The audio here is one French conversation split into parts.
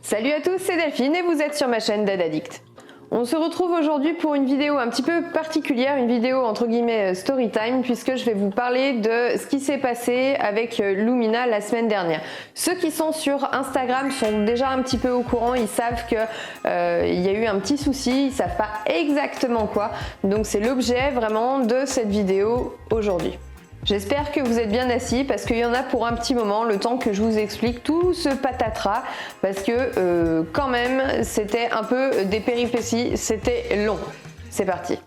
Salut à tous, c'est Delphine et vous êtes sur ma chaîne DadAddict. On se retrouve aujourd'hui pour une vidéo un petit peu particulière, une vidéo entre guillemets story time, puisque je vais vous parler de ce qui s'est passé avec Lumina la semaine dernière. Ceux qui sont sur Instagram sont déjà un petit peu au courant, ils savent que il y a eu un petit souci, ils savent pas exactement quoi, donc c'est l'objet vraiment de cette vidéo aujourd'hui. J'espère que vous êtes bien assis parce qu'il y en a pour un petit moment, le temps que je vous explique tout ce patatras, parce que quand même c'était un peu des péripéties, c'était long. C'est parti.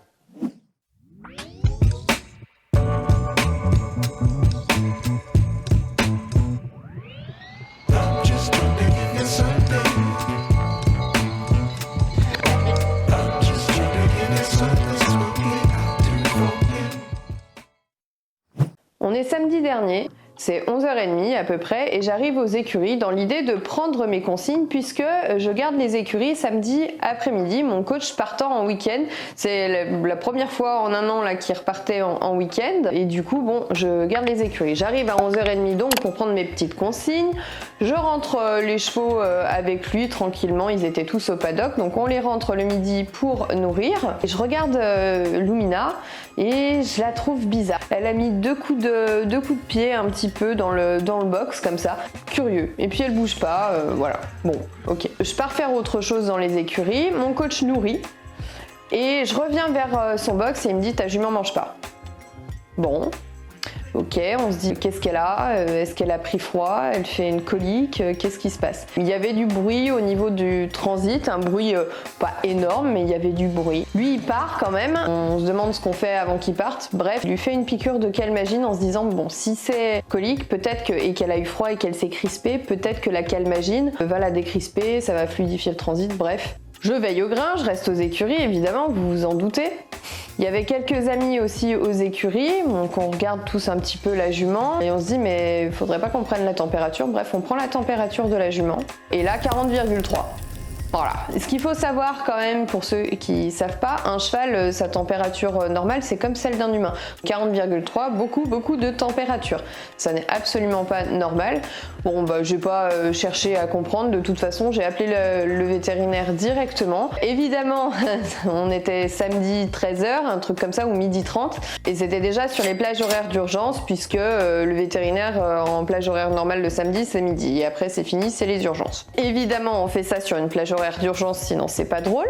On est samedi dernier, c'est 11h30 à peu près et j'arrive aux écuries dans l'idée de prendre mes consignes puisque je garde les écuries samedi après-midi, mon coach partant en week-end. C'est la première fois en un an là qu'il repartait en week-end et du coup bon, je garde les écuries. J'arrive à 11h30 donc pour prendre mes petites consignes. Je rentre les chevaux avec lui tranquillement, ils étaient tous au paddock, donc on les rentre le midi pour nourrir. Et je regarde Lumina et je la trouve bizarre. Elle a mis deux coups de pied un petit peu dans le box comme ça, curieux. Et puis elle bouge pas, voilà. Bon, ok. Je pars faire autre chose dans les écuries, mon coach nourrit et je reviens vers son box et il me dit ta jument mange pas. Bon. Ok, on se dit qu'est-ce qu'elle a, est-ce qu'elle a pris froid, elle fait une colique, qu'est-ce qui se passe? Il y avait du bruit au niveau du transit, un bruit pas énorme mais il y avait du bruit. Lui il part quand même, on se demande ce qu'on fait avant qu'il parte, bref, il lui fait une piqûre de calmagine en se disant bon si c'est colique peut-être que, et qu'elle a eu froid et qu'elle s'est crispée, peut-être que la calmagine va la décrisper, ça va fluidifier le transit, bref. Je veille au grain, je reste aux écuries évidemment, vous vous en doutez. Il y avait quelques amis aussi aux écuries, donc on regarde tous un petit peu la jument et on se dit mais il faudrait pas qu'on prenne la température. Bref, on prend la température de la jument et là 40,3. Voilà. Ce qu'il faut savoir quand même pour ceux qui savent pas, un cheval, sa température normale c'est comme celle d'un humain. 40,3, beaucoup de température. Ça n'est absolument pas normal. Bon bah j'ai pas cherché à comprendre, de toute façon j'ai appelé le vétérinaire directement. Évidemment on était samedi 13h, un truc comme ça, ou midi 30 et c'était déjà sur les plages horaires d'urgence puisque le vétérinaire en plage horaire normale le samedi c'est midi et après c'est fini, c'est les urgences. Évidemment on fait ça sur une plage horaire d'urgence sinon c'est pas drôle.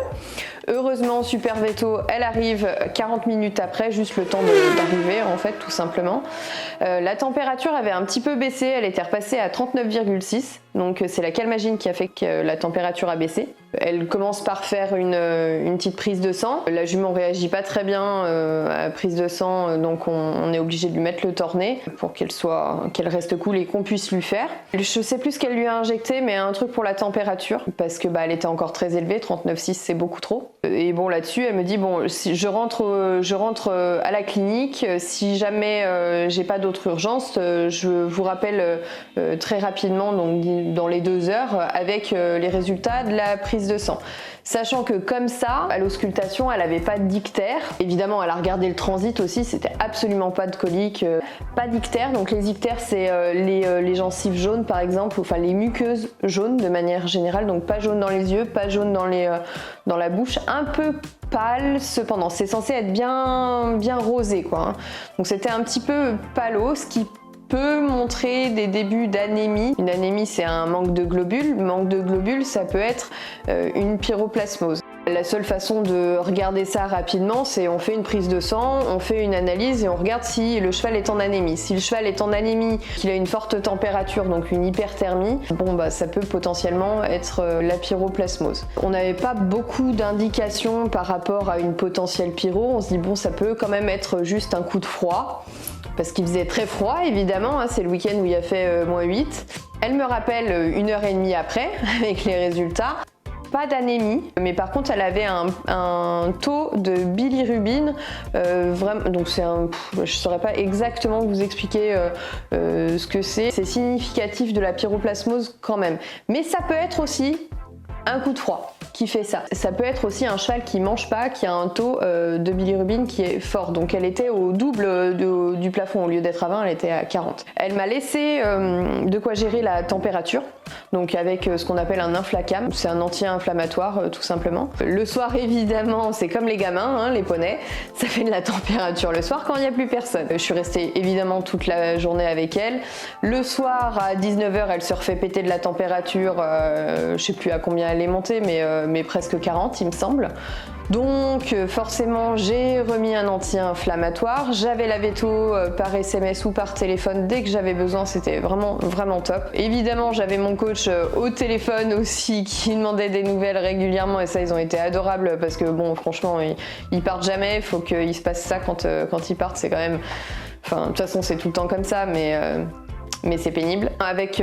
Heureusement Super Veto elle arrive 40 minutes après, juste le temps d'arriver en fait tout simplement. La température avait un petit peu baissé, elle était repassée à 39,6, donc c'est la calmagine qui a fait que la température a baissé. Elle commence par faire une petite prise de sang. La jument réagit pas très bien à la prise de sang, donc on est obligé de lui mettre le torné pour qu'elle reste cool et qu'on puisse lui faire. Je sais plus ce qu'elle lui a injecté, mais un truc pour la température, parce que elle était encore très élevée, 39,6 c'est beaucoup trop. Et bon là-dessus, elle me dit bon, si je rentre à la clinique, si jamais j'ai pas d'autre urgence, je vous rappelle très rapidement, donc dans les 2 heures, avec les résultats de la prise de sang. Sachant que comme ça, à l'auscultation, elle avait pas d'ictère. Évidemment, elle a regardé le transit aussi, c'était absolument pas de colique, pas d'ictère. Donc les ictères, c'est les gencives jaunes par exemple, enfin les muqueuses jaunes de manière générale, donc pas jaune dans les yeux, pas jaune dans la bouche, un peu pâle cependant. C'est censé être bien rosé quoi. Hein. Donc c'était un petit peu pâlo, ce qui peut montrer des débuts d'anémie. Une anémie, c'est un manque de globules. Manque de globules, ça peut être une pyroplasmose. La seule façon de regarder ça rapidement, c'est on fait une prise de sang, on fait une analyse et on regarde si le cheval est en anémie. Si le cheval est en anémie, qu'il a une forte température, donc une hyperthermie, bon ça peut potentiellement être la pyroplasmose. On n'avait pas beaucoup d'indications par rapport à une potentielle pyro. On se dit bon ça peut quand même être juste un coup de froid. Parce qu'il faisait très froid évidemment, hein, c'est le week-end où il a fait -8. Elle me rappelle 1h30 après avec les résultats. Pas d'anémie, mais par contre elle avait un taux de bilirubine vraiment, donc c'est je saurais pas exactement vous expliquer ce que c'est significatif de la pyroplasmose quand même, mais ça peut être aussi un coup de froid qui fait ça. Ça peut être aussi un cheval qui mange pas, qui a un taux de bilirubine qui est fort. Donc elle était au double du plafond. Au lieu d'être à 20, elle était à 40. Elle m'a laissé de quoi gérer la température. donc avec ce qu'on appelle un inflacam, c'est un anti-inflammatoire tout simplement. Le soir évidemment c'est comme les gamins, hein, les poneys, ça fait de la température le soir quand il n'y a plus personne. Je suis restée évidemment toute la journée avec elle. Le soir à 19h elle se refait péter de la température, je sais plus à combien elle est montée mais presque 40 il me semble. Donc forcément j'ai remis un anti-inflammatoire, j'avais la veto par SMS ou par téléphone dès que j'avais besoin, c'était vraiment top. Évidemment j'avais mon coach au téléphone aussi qui demandait des nouvelles régulièrement et ça ils ont été adorables parce que bon franchement ils partent jamais, il faut qu'il se passe ça quand ils partent, c'est quand même... Enfin de toute façon c'est tout le temps comme ça mais c'est pénible. Avec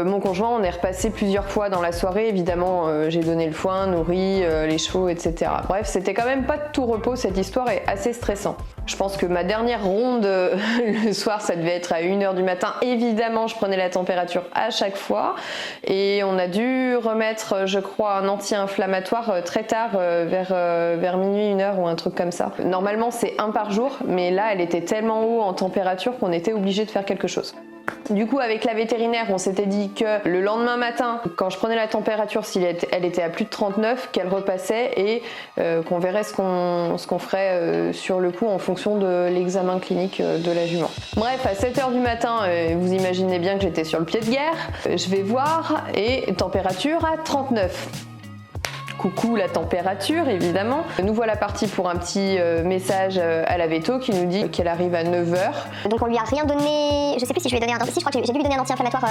mon conjoint, on est repassé plusieurs fois dans la soirée. Évidemment, j'ai donné le foin, nourri les chevaux, etc. Bref, c'était quand même pas de tout repos. Cette histoire est assez stressante. Je pense que ma dernière ronde le soir, ça devait être à 1h du matin. Évidemment, je prenais la température à chaque fois. Et on a dû remettre, je crois, un anti-inflammatoire très tard, vers minuit, 1h ou un truc comme ça. Normalement, c'est 1 par jour. Mais là, elle était tellement haut en température qu'on était obligé de faire quelque chose. Du coup, avec la vétérinaire, on s'était dit que le lendemain matin, quand je prenais la température, si elle était à plus de 39, qu'elle repassait et qu'on verrait ce qu'on ferait sur le coup en fonction de l'examen clinique de la jument. Bref, à 7h du matin, vous imaginez bien que j'étais sur le pied de guerre. Je vais voir et température à 39. Coucou la température évidemment. Nous voilà partis pour un petit message à la véto qui nous dit qu'elle arrive à 9h. Donc on lui a rien donné, je sais plus si je lui ai donné un... Si, je crois que j'ai dû lui donner un anti-inflammatoire,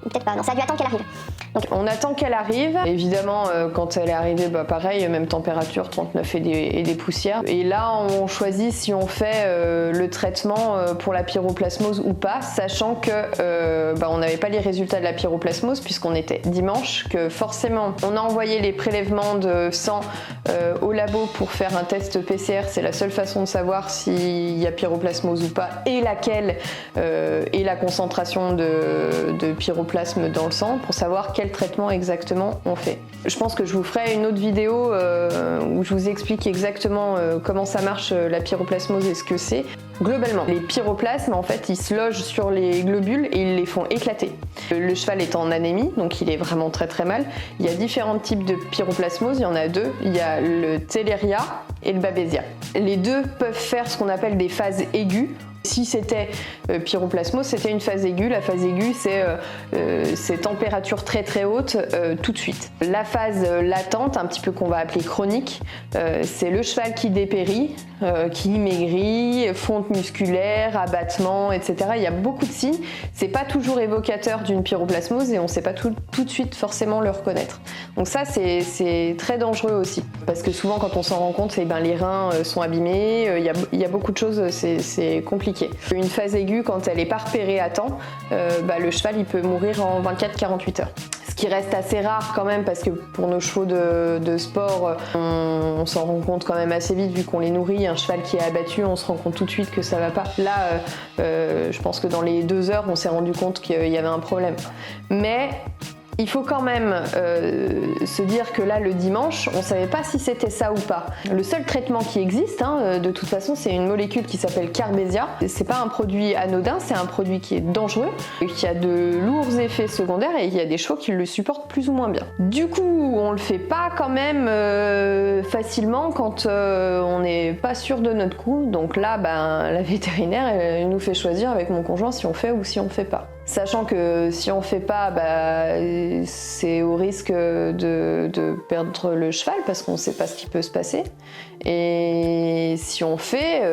peut-être pas, non, ça a dû attendre qu'elle arrive. Donc on attend qu'elle arrive. Évidemment quand elle est arrivée, pareil, même température 39 et des poussières. Et là on choisit si on fait le traitement pour la pyroplasmose ou pas, sachant que on n'avait pas les résultats de la pyroplasmose puisqu'on était dimanche, que forcément on a envoyé les prélèvements de sang au labo pour faire un test PCR. C'est la seule façon de savoir s'il y a pyroplasmose ou pas et laquelle et la concentration de pyroplasme dans le sang pour savoir quel traitement exactement on fait. Je pense que je vous ferai une autre vidéo où je vous explique exactement comment ça marche la pyroplasmose et ce que c'est. Globalement, les pyroplasmes en fait ils se logent sur les globules et ils les font éclater. Le cheval est en anémie, donc il est vraiment très mal. Il y a différents types de pyroplasmose, il y en a deux. Il y a le Theileria et le Babesia. Les deux peuvent faire ce qu'on appelle des phases aiguës. Si c'était pyroplasmose, c'était une phase aiguë. La phase aiguë, c'est température très haute tout de suite. La phase latente, un petit peu qu'on va appeler chronique, c'est le cheval qui dépérit, qui maigrit, fonte musculaire, abattement, etc. Il y a beaucoup de signes. C'est pas toujours évocateur d'une pyroplasmose et on sait pas tout de suite forcément le reconnaître. Donc ça, c'est très dangereux aussi. Parce que souvent, quand on s'en rend compte, les reins sont abîmés, il y a beaucoup de choses, c'est compliqué. Une phase aiguë, quand elle n'est pas repérée à temps, le cheval il peut mourir en 24-48 heures. Ce qui reste assez rare quand même parce que pour nos chevaux de sport, on s'en rend compte quand même assez vite vu qu'on les nourrit. Un cheval qui est abattu, on se rend compte tout de suite que ça va pas. Là, je pense que dans les 2 heures, on s'est rendu compte qu'il y avait un problème. Mais il faut quand même se dire que là, le dimanche, on ne savait pas si c'était ça ou pas. Le seul traitement qui existe, de toute façon, c'est une molécule qui s'appelle Carbesia. C'est pas un produit anodin, c'est un produit qui est dangereux, qui a de lourds effets secondaires et il y a des chevaux qui le supportent plus ou moins bien. Du coup, on le fait pas quand même facilement quand on n'est pas sûr de notre coup. Donc là, la vétérinaire, elle nous fait choisir avec mon conjoint si on fait ou si on fait pas. Sachant que si on fait pas, c'est au risque de perdre le cheval parce qu'on ne sait pas ce qui peut se passer. Et si on fait,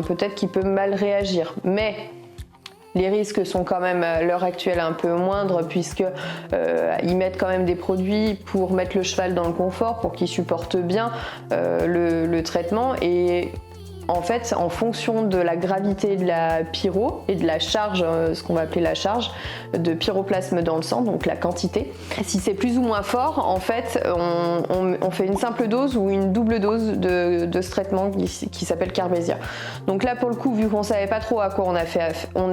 peut-être qu'il peut mal réagir. Mais les risques sont quand même à l'heure actuelle un peu moindres puisque ils mettent quand même des produits pour mettre le cheval dans le confort, pour qu'il supporte bien le traitement. Et en fait, en fonction de la gravité de la pyro et de la charge, ce qu'on va appeler la charge de pyroplasme dans le sang, donc la quantité, si c'est plus ou moins fort, en fait, on fait une simple dose ou une double dose de ce traitement qui s'appelle Carbesia. Donc là, pour le coup, vu qu'on savait pas trop à quoi on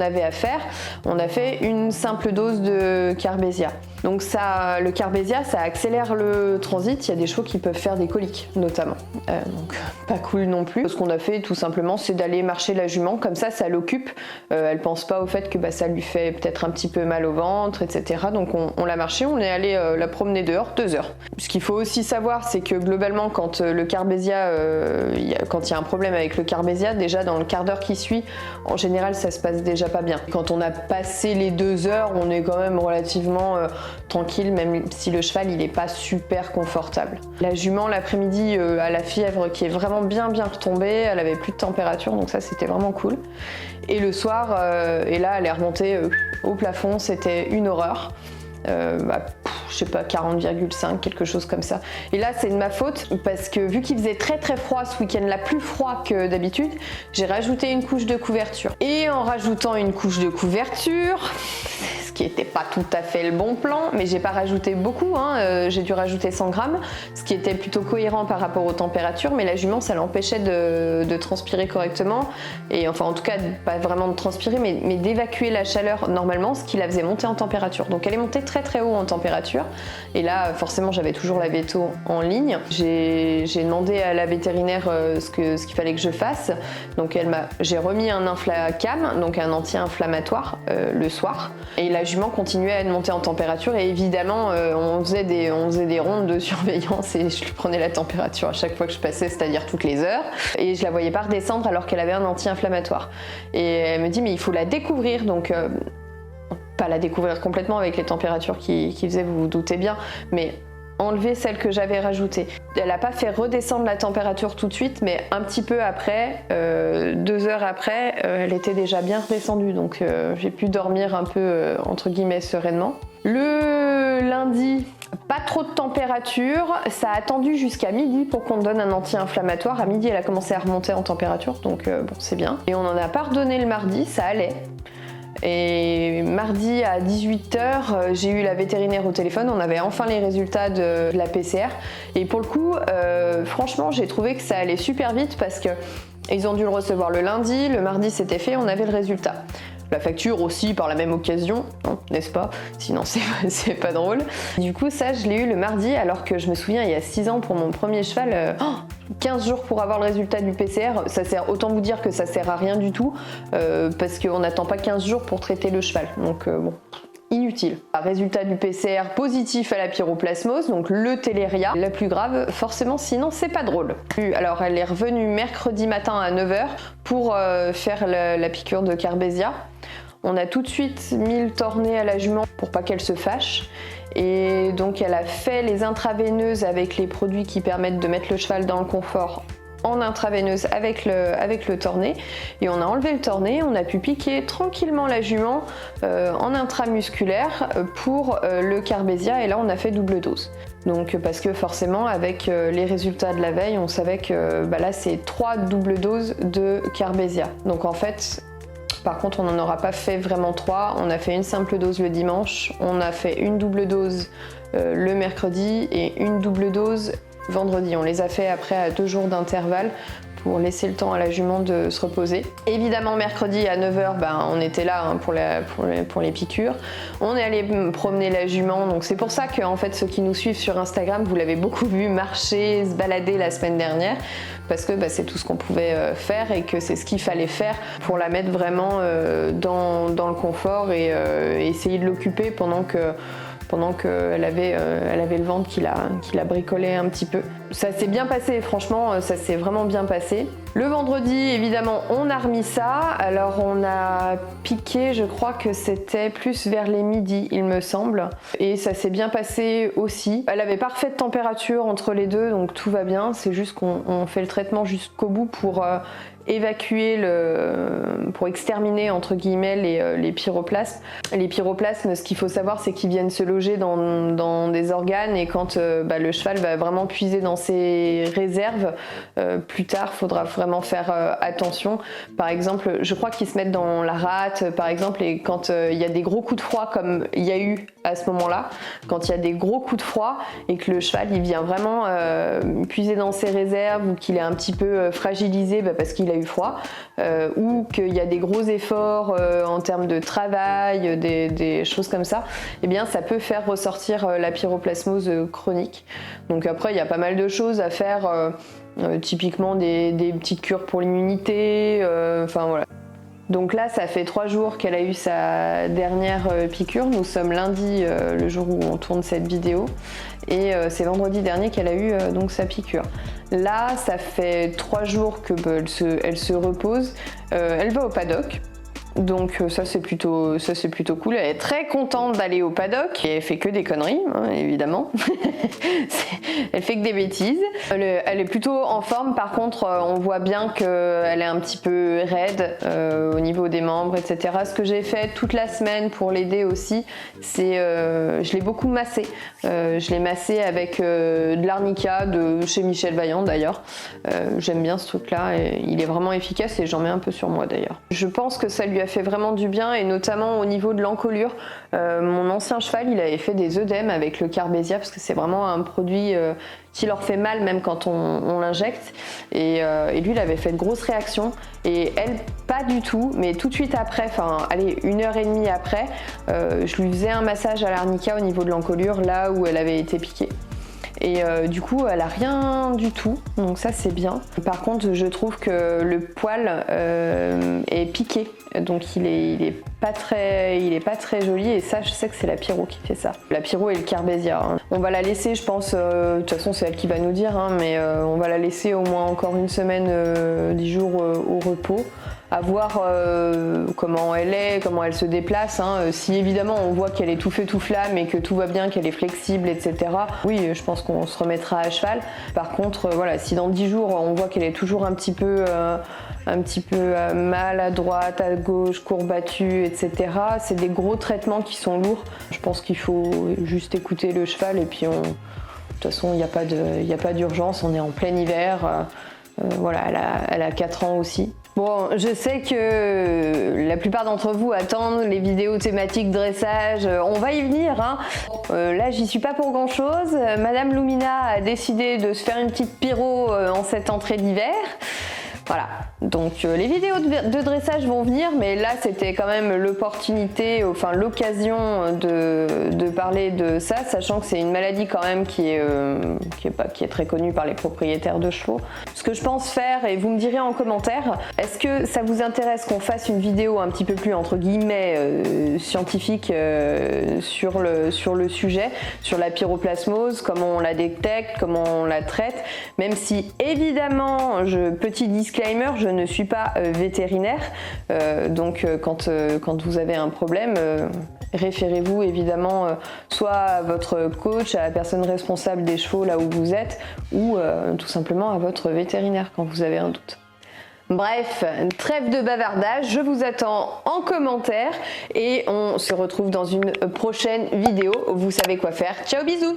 avait affaire, on a fait une simple dose de Carbesia. Donc ça, le Carbésia, ça accélère le transit. Il y a des chevaux qui peuvent faire des coliques, notamment. Donc pas cool non plus. Ce qu'on a fait, tout simplement, c'est d'aller marcher la jument. Comme ça l'occupe. Elle pense pas au fait que ça lui fait peut-être un petit peu mal au ventre, etc. Donc on l'a marché, on est allé la promener dehors 2 heures. Ce qu'il faut aussi savoir, c'est que globalement, quand le Carbésia, quand il y a un problème avec le Carbésia, déjà dans le quart d'heure qui suit, en général, ça se passe déjà pas bien. Quand on a passé les 2 heures, on est quand même relativement tranquille, même si le cheval il est pas super confortable. La jument l'après-midi a la fièvre qui est vraiment bien retombée, elle avait plus de température, donc ça c'était vraiment cool. Et le soir, et là elle est remontée au plafond, c'était une horreur. Je sais pas, 40,5, quelque chose comme ça. Et là, c'est de ma faute parce que vu qu'il faisait très froid ce week-end, là plus froid que d'habitude, j'ai rajouté une couche de couverture. Et en rajoutant une couche de couverture, ce qui était pas tout à fait le bon plan, mais j'ai pas rajouté beaucoup, j'ai dû rajouter 100 grammes, ce qui était plutôt cohérent par rapport aux températures, mais la jument, ça l'empêchait de transpirer correctement, et enfin en tout cas, pas vraiment de transpirer, mais d'évacuer la chaleur normalement, ce qui la faisait monter en température. Donc elle est montée très haut en température, et là forcément j'avais toujours la véto en ligne. J'ai demandé à la vétérinaire ce qu'il fallait que je fasse, donc j'ai remis un Inflacam, donc un anti-inflammatoire le soir, et la jument continuait à monter en température, et évidemment on faisait des rondes de surveillance et je lui prenais la température à chaque fois que je passais, c'est-à-dire toutes les heures, et je la voyais pas redescendre alors qu'elle avait un anti-inflammatoire. Et elle me dit mais il faut la découvrir, donc pas la découvrir complètement avec les températures qui faisaient, vous vous doutez bien, mais enlever celle que j'avais rajoutée. Elle n'a pas fait redescendre la température tout de suite, mais un petit peu après, 2 heures après, elle était déjà bien redescendue, donc j'ai pu dormir un peu entre guillemets sereinement. Le lundi, pas trop de température, ça a attendu jusqu'à midi pour qu'on donne un anti-inflammatoire. À midi, elle a commencé à remonter en température, donc bon, c'est bien. Et on en a pas redonné le mardi, ça allait. Et mardi à 18h, j'ai eu la vétérinaire au téléphone, on avait enfin les résultats de la PCR. Et pour le coup, franchement, j'ai trouvé que ça allait super vite parce que ils ont dû le recevoir le lundi, le mardi c'était fait, on avait le résultat. La facture aussi par la même occasion, n'est-ce pas? Sinon c'est pas drôle. Du coup ça je l'ai eu le mardi, alors que je me souviens il y a 6 ans pour mon premier cheval, 15 jours pour avoir le résultat du PCR, ça sert, autant vous dire que ça sert à rien du tout, parce qu'on n'attend pas 15 jours pour traiter le cheval, donc bon, inutile. Résultat du PCR positif à la pyroplasmose, donc le téléria, la plus grave, forcément sinon c'est pas drôle. Alors elle est revenue mercredi matin à 9h pour faire la piqûre de Carbésia. On a tout de suite mis le torné à la jument pour pas qu'elle se fâche. Et donc elle a fait les intraveineuses avec les produits qui permettent de mettre le cheval dans le confort en intraveineuse avec le torné, et on a enlevé le torné, on a pu piquer tranquillement la jument en intramusculaire pour le Carbésia, et là on a fait double dose. Donc parce que forcément avec les résultats de la veille, on savait que là c'est 3 doubles doses de Carbésia. Donc en fait, par contre, on n'en aura pas fait vraiment 3. On a fait une simple dose le dimanche, on a fait une double dose le mercredi et une double dose vendredi. On les a fait après à 2 jours d'intervalle pour laisser le temps à la jument de se reposer. Évidemment, mercredi à 9h, on était là pour les piqûres. On est allé promener la jument, donc c'est pour ça que en fait, ceux qui nous suivent sur Instagram, vous l'avez beaucoup vu marcher, se balader la semaine dernière, parce que c'est tout ce qu'on pouvait faire et que c'est ce qu'il fallait faire pour la mettre vraiment dans le confort et essayer de l'occuper pendant qu'elle avait le ventre qui la bricolait un petit peu. Ça s'est bien passé, franchement, ça s'est vraiment bien passé. Le vendredi, évidemment, on a remis ça. Alors on a piqué, je crois que c'était plus vers les midis, il me semble. Et ça s'est bien passé aussi. Elle avait parfaite température entre les deux, donc tout va bien. C'est juste qu'on fait le traitement jusqu'au bout pour évacuer pour exterminer entre guillemets les pyroplasmes. Les pyroplasmes, ce qu'il faut savoir, c'est qu'ils viennent se loger dans des organes, et quand le cheval va vraiment puiser dans ses réserves, plus tard, faudra vraiment faire attention. Par exemple, je crois qu'ils se mettent dans la rate, par exemple, et quand il y a des gros coups de froid comme il y a eu à ce moment-là, quand il y a des gros coups de froid et que le cheval il vient vraiment puiser dans ses réserves ou qu'il est un petit peu fragilisé parce qu'il a eu froid, ou qu'il y a des gros efforts en termes de travail, des choses comme ça, eh bien ça peut faire ressortir la pyroplasmose chronique. Donc après il y a pas mal de choses à faire, typiquement des petites cures pour l'immunité, enfin voilà. Donc là, ça fait 3 jours qu'elle a eu sa dernière piqûre. Nous sommes lundi, le jour où on tourne cette vidéo. Et c'est vendredi dernier qu'elle a eu donc sa piqûre. Là, ça fait 3 jours que elle se repose. Elle va au paddock. Donc ça c'est plutôt cool. Elle est très contente d'aller au paddock et elle fait que des conneries, hein, évidemment. Elle fait que des bêtises. Elle est plutôt en forme. Par contre, on voit bien qu'elle est un petit peu raide au niveau des membres, etc. Ce que j'ai fait toute la semaine pour l'aider aussi, c'est je l'ai beaucoup massé. Je l'ai massé avec de l'arnica de chez Michel Vaillant d'ailleurs. J'aime bien ce truc-là. Il est vraiment efficace et j'en mets un peu sur moi d'ailleurs. Je pense que ça lui a fait vraiment du bien et notamment au niveau de l'encolure. Mon ancien cheval, il avait fait des œdèmes avec le Carbésia parce que c'est vraiment un produit qui leur fait mal même quand on l'injecte. Et lui, il avait fait de grosses réactions et elle, pas du tout. Mais tout de suite après, enfin, allez, 1h30 après, je lui faisais un massage à l'arnica au niveau de l'encolure, là où elle avait été piquée. Et du coup, elle a rien du tout, donc ça c'est bien. Par contre, je trouve que le poil est piqué, donc il est pas très joli. Et ça, je sais que c'est la pyro qui fait ça. La pyro et le Carbésia. Hein. On va la laisser, je pense. De toute façon, c'est elle qui va nous dire, hein, mais on va la laisser au moins encore une semaine, 10 jours au repos. À voir comment elle est, comment elle se déplace. Hein. Si évidemment on voit qu'elle est tout feu tout flamme et que tout va bien, qu'elle est flexible, etc. Oui, je pense qu'on se remettra à cheval. Par contre, voilà, si dans 10 jours on voit qu'elle est toujours un petit peu mal à droite, à gauche, courbatue, etc. C'est des gros traitements qui sont lourds. Je pense qu'il faut juste écouter le cheval et puis de toute façon il n'y a pas d'urgence, on est en plein hiver. Voilà, elle a 4 ans aussi. Bon, je sais que la plupart d'entre vous attendent les vidéos thématiques dressage, on va y venir, hein. Là j'y suis pas pour grand chose. Madame Lumina a décidé de se faire une petite pyro en cette entrée d'hiver. Voilà, donc les vidéos de dressage vont venir, mais là c'était quand même l'opportunité, enfin l'occasion de parler de ça, sachant que c'est une maladie quand même qui est très connue par les propriétaires de chevaux. Ce que je pense faire, et vous me direz en commentaire, est-ce que ça vous intéresse qu'on fasse une vidéo un petit peu plus entre guillemets scientifique sur le sujet, sur la pyroplasmose, comment on la détecte, comment on la traite, même si évidemment, petit disclaimer, je ne suis pas vétérinaire, donc quand vous avez un problème, référez-vous évidemment soit à votre coach, à la personne responsable des chevaux là où vous êtes, ou tout simplement à votre vétérinaire quand vous avez un doute. Bref, trêve de bavardage, je vous attends en commentaire et on se retrouve dans une prochaine vidéo. Vous savez quoi faire. Ciao, bisous!